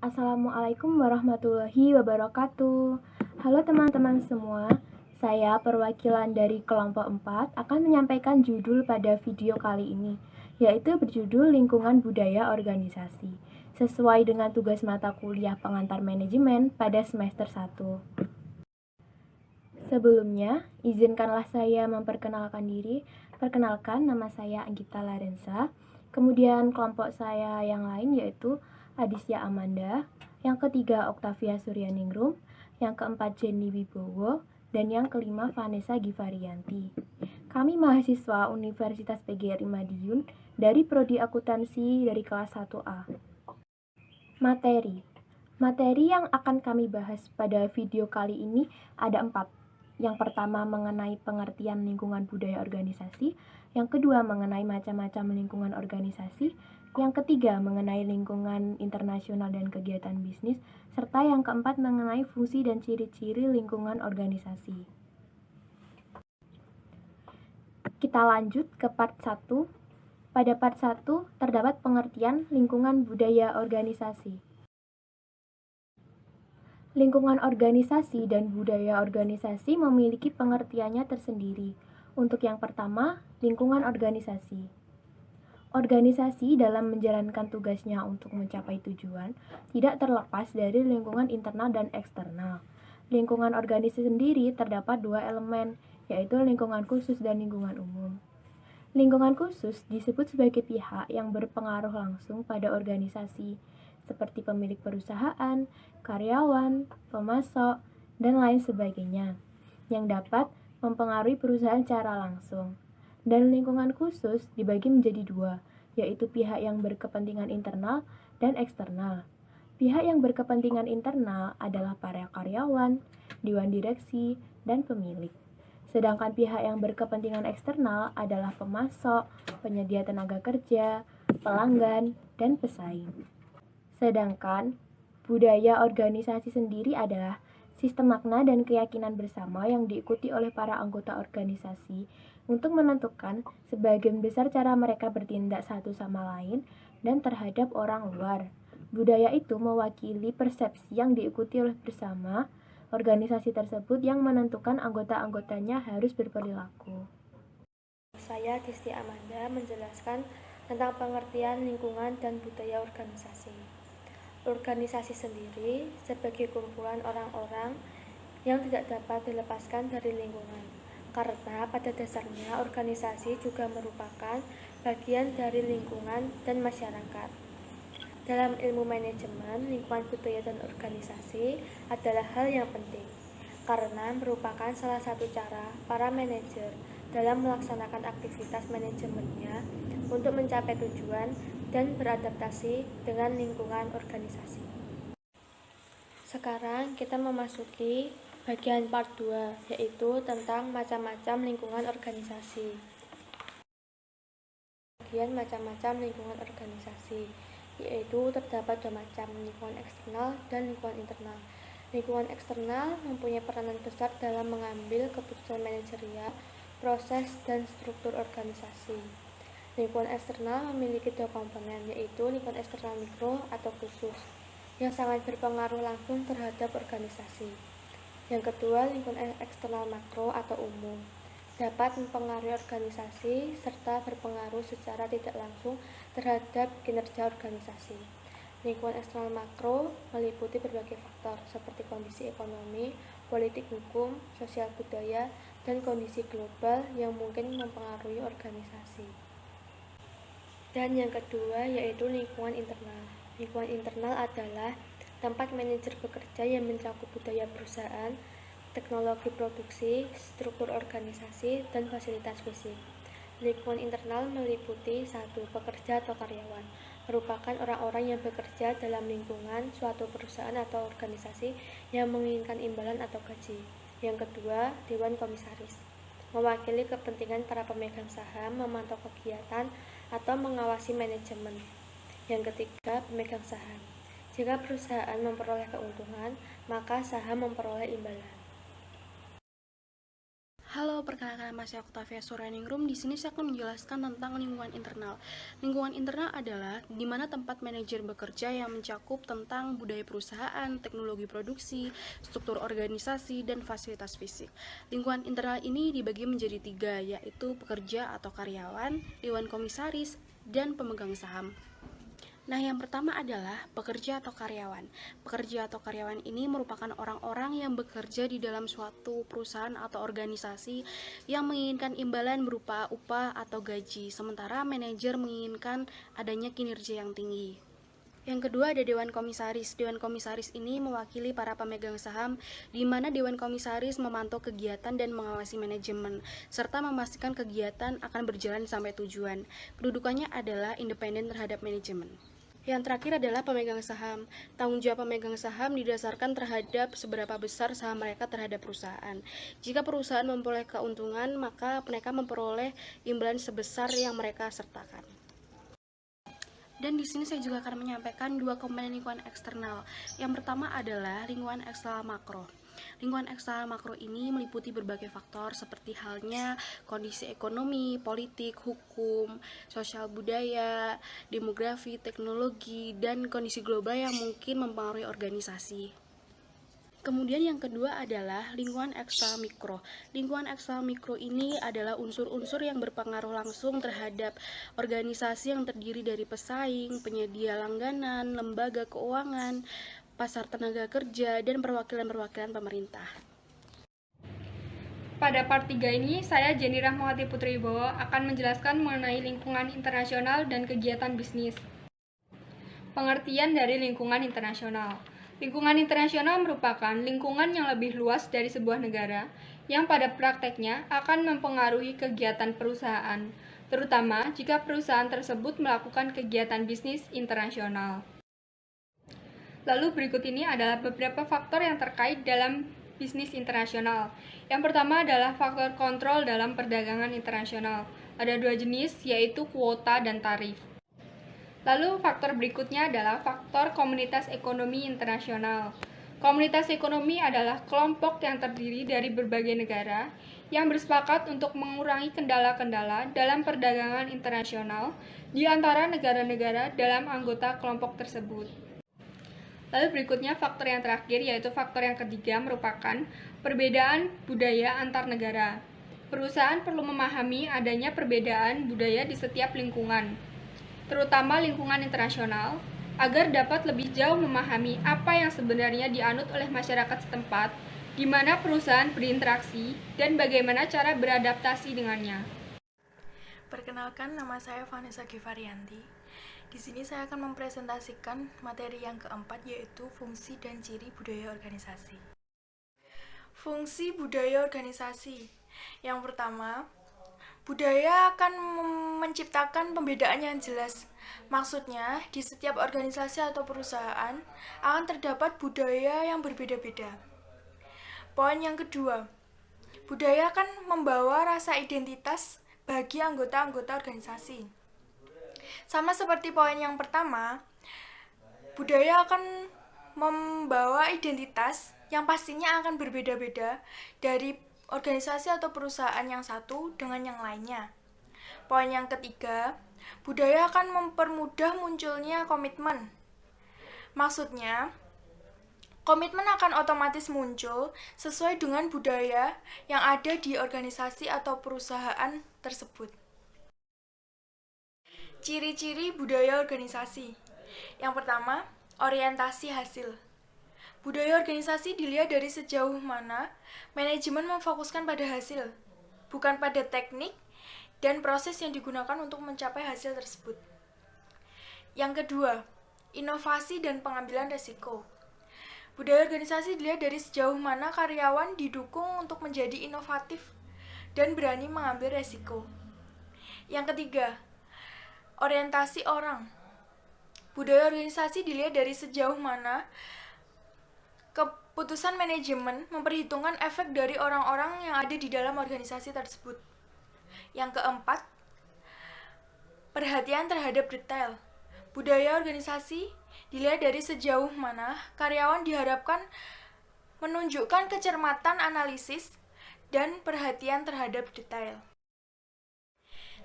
Assalamualaikum warahmatullahi wabarakatuh. Halo teman-teman semua, saya perwakilan dari kelompok 4 akan menyampaikan judul pada video kali ini, yaitu berjudul Lingkungan Budaya Organisasi, sesuai dengan tugas mata kuliah pengantar manajemen pada semester 1. Sebelumnya, izinkanlah saya memperkenalkan diri. Perkenalkan, nama saya Anggita Larensa. Kemudian kelompok saya yang lain yaitu Adisya Amanda, yang ketiga Oktavia Suryaningrum, yang keempat Jenny Wibowo, dan yang kelima Vanessa Givarianti. Kami mahasiswa Universitas PGRI Madiun dari Prodi Akuntansi dari kelas 1A. Materi yang akan kami bahas pada video kali ini ada 4. Yang pertama mengenai pengertian lingkungan budaya organisasi, yang kedua mengenai macam-macam lingkungan organisasi, yang ketiga mengenai lingkungan internasional dan kegiatan bisnis, serta yang keempat mengenai fungsi dan ciri-ciri lingkungan organisasi. Kita lanjut ke part 1. Pada part 1 terdapat pengertian lingkungan budaya organisasi. Lingkungan organisasi dan budaya organisasi memiliki pengertiannya tersendiri. Untuk yang pertama, lingkungan organisasi. Organisasi dalam menjalankan tugasnya untuk mencapai tujuan tidak terlepas dari lingkungan internal dan eksternal. Lingkungan organisasi sendiri terdapat 2 elemen, yaitu lingkungan khusus dan lingkungan umum. Lingkungan khusus disebut sebagai pihak yang berpengaruh langsung pada organisasi, seperti pemilik perusahaan, karyawan, pemasok, dan lain sebagainya, yang dapat mempengaruhi perusahaan secara langsung. Dan lingkungan khusus dibagi menjadi 2, yaitu pihak yang berkepentingan internal dan eksternal. Pihak yang berkepentingan internal adalah para karyawan, dewan direksi, dan pemilik. Sedangkan pihak yang berkepentingan eksternal adalah pemasok, penyedia tenaga kerja, pelanggan, dan pesaing. Sedangkan budaya organisasi sendiri adalah sistem makna dan keyakinan bersama yang diikuti oleh para anggota organisasi untuk menentukan sebagian besar cara mereka bertindak satu sama lain dan terhadap orang luar. Budaya itu mewakili persepsi yang diikuti oleh bersama organisasi tersebut yang menentukan anggota-anggotanya harus berperilaku. Saya Disti Amanda menjelaskan tentang pengertian lingkungan dan budaya organisasi. Organisasi sendiri sebagai kumpulan orang-orang yang tidak dapat dilepaskan dari lingkungan, karena pada dasarnya organisasi juga merupakan bagian dari lingkungan dan masyarakat. Dalam ilmu manajemen, lingkungan budaya dan organisasi adalah hal yang penting, karena merupakan salah satu cara para manajer dalam melaksanakan aktivitas manajemennya untuk mencapai tujuan dan beradaptasi dengan lingkungan organisasi. Sekarang kita memasuki bagian part 2, yaitu tentang macam-macam lingkungan organisasi. Bagian macam-macam lingkungan organisasi, yaitu terdapat 2 macam, lingkungan eksternal dan lingkungan internal. Lingkungan eksternal mempunyai peranan besar dalam mengambil keputusan manajerial, proses, dan struktur organisasi. Lingkungan eksternal memiliki 2 komponen, yaitu lingkungan eksternal mikro atau khusus, yang sangat berpengaruh langsung terhadap organisasi. Yang kedua, lingkungan eksternal makro atau umum, dapat mempengaruhi organisasi serta berpengaruh secara tidak langsung terhadap kinerja organisasi. Lingkungan eksternal makro meliputi berbagai faktor seperti kondisi ekonomi, politik hukum, sosial budaya, dan kondisi global yang mungkin mempengaruhi organisasi. Dan yang kedua yaitu lingkungan internal. Lingkungan internal adalah tempat manajer bekerja yang mencakup budaya perusahaan, teknologi produksi, struktur organisasi, dan fasilitas fisik. Lingkungan internal meliputi 1. Pekerja atau karyawan, merupakan orang-orang yang bekerja dalam lingkungan suatu perusahaan atau organisasi yang menginginkan imbalan atau gaji. Yang kedua, dewan komisaris, mewakili kepentingan para pemegang saham, memantau kegiatan atau mengawasi manajemen. Yang ketiga, pemegang saham. Jika perusahaan memperoleh keuntungan, maka saham memperoleh imbalan. Halo, perkenalkan nama saya Octavia Sureningrum. Di sini saya akan menjelaskan tentang lingkungan internal. Lingkungan internal adalah di mana tempat manajer bekerja yang mencakup tentang budaya perusahaan, teknologi produksi, struktur organisasi, dan fasilitas fisik. Lingkungan internal ini dibagi menjadi 3, yaitu pekerja atau karyawan, dewan komisaris, dan pemegang saham. Nah, yang pertama adalah pekerja atau karyawan. Pekerja atau karyawan ini merupakan orang-orang yang bekerja di dalam suatu perusahaan atau organisasi yang menginginkan imbalan berupa upah atau gaji, sementara manajer menginginkan adanya kinerja yang tinggi. Yang kedua ada Dewan Komisaris. Dewan Komisaris ini mewakili para pemegang saham, di mana Dewan Komisaris memantau kegiatan dan mengawasi manajemen, serta memastikan kegiatan akan berjalan sampai tujuan. Kedudukannya adalah independen terhadap manajemen. Yang terakhir adalah pemegang saham. Tanggung jawab pemegang saham didasarkan terhadap seberapa besar saham mereka terhadap perusahaan. Jika perusahaan memperoleh keuntungan, maka mereka memperoleh imbalan sebesar yang mereka sertakan. Dan di sini saya juga akan menyampaikan 2 komponen lingkungan eksternal. Yang pertama adalah lingkungan eksternal makro. Lingkungan eksternal makro ini meliputi berbagai faktor seperti halnya kondisi ekonomi, politik, hukum, sosial budaya, demografi, teknologi, dan kondisi global yang mungkin mempengaruhi organisasi. Kemudian yang kedua adalah lingkungan eksternal mikro. Lingkungan eksternal mikro ini adalah unsur-unsur yang berpengaruh langsung terhadap organisasi yang terdiri dari pesaing, penyedia langganan, lembaga keuangan, pasar tenaga kerja, dan perwakilan-perwakilan pemerintah. Pada part 3 ini, saya Jenny Rahmawati Putri Wibowo akan menjelaskan mengenai lingkungan internasional dan kegiatan bisnis. Pengertian dari lingkungan internasional. Lingkungan internasional merupakan lingkungan yang lebih luas dari sebuah negara yang pada prakteknya akan mempengaruhi kegiatan perusahaan, terutama jika perusahaan tersebut melakukan kegiatan bisnis internasional. Lalu berikut ini adalah beberapa faktor yang terkait dalam bisnis internasional. Yang pertama adalah faktor kontrol dalam perdagangan internasional. Ada 2 jenis, yaitu kuota dan tarif. Lalu faktor berikutnya adalah faktor komunitas ekonomi internasional. Komunitas ekonomi adalah kelompok yang terdiri dari berbagai negara yang bersepakat untuk mengurangi kendala-kendala dalam perdagangan internasional di antara negara-negara dalam anggota kelompok tersebut. Lalu berikutnya faktor yang terakhir, yaitu faktor yang ketiga, merupakan perbedaan budaya antar negara. Perusahaan perlu memahami adanya perbedaan budaya di setiap lingkungan, terutama lingkungan internasional, agar dapat lebih jauh memahami apa yang sebenarnya dianut oleh masyarakat setempat, di mana perusahaan berinteraksi, dan bagaimana cara beradaptasi dengannya. Perkenalkan, nama saya Vanessa Givarianti. Di sini saya akan mempresentasikan materi yang keempat, yaitu fungsi dan ciri budaya organisasi. Fungsi budaya organisasi. Yang pertama, budaya akan menciptakan pembedaan yang jelas. Maksudnya, di setiap organisasi atau perusahaan akan terdapat budaya yang berbeda-beda. Poin yang kedua, budaya akan membawa rasa identitas bagi anggota-anggota organisasi. Sama seperti poin yang pertama, budaya akan membawa identitas yang pastinya akan berbeda-beda dari organisasi atau perusahaan yang satu dengan yang lainnya. Poin yang ketiga, budaya akan mempermudah munculnya komitmen. Maksudnya, komitmen akan otomatis muncul sesuai dengan budaya yang ada di organisasi atau perusahaan tersebut. Ciri-ciri budaya organisasi. Yang pertama, orientasi hasil. Budaya organisasi dilihat dari sejauh mana manajemen memfokuskan pada hasil, bukan pada teknik dan proses yang digunakan untuk mencapai hasil tersebut. Yang kedua, inovasi dan pengambilan resiko. Budaya organisasi dilihat dari sejauh mana karyawan didukung untuk menjadi inovatif dan berani mengambil resiko. Yang ketiga, orientasi orang. Budaya organisasi dilihat dari sejauh mana keputusan manajemen memperhitungkan efek dari orang-orang yang ada di dalam organisasi tersebut. Yang keempat, perhatian terhadap detail. Budaya organisasi dilihat dari sejauh mana karyawan diharapkan menunjukkan kecermatan analisis dan perhatian terhadap detail.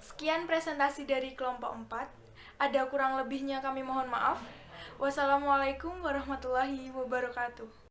Sekian presentasi dari kelompok 4. Ada kurang lebihnya kami mohon maaf. Wassalamualaikum warahmatullahi wabarakatuh.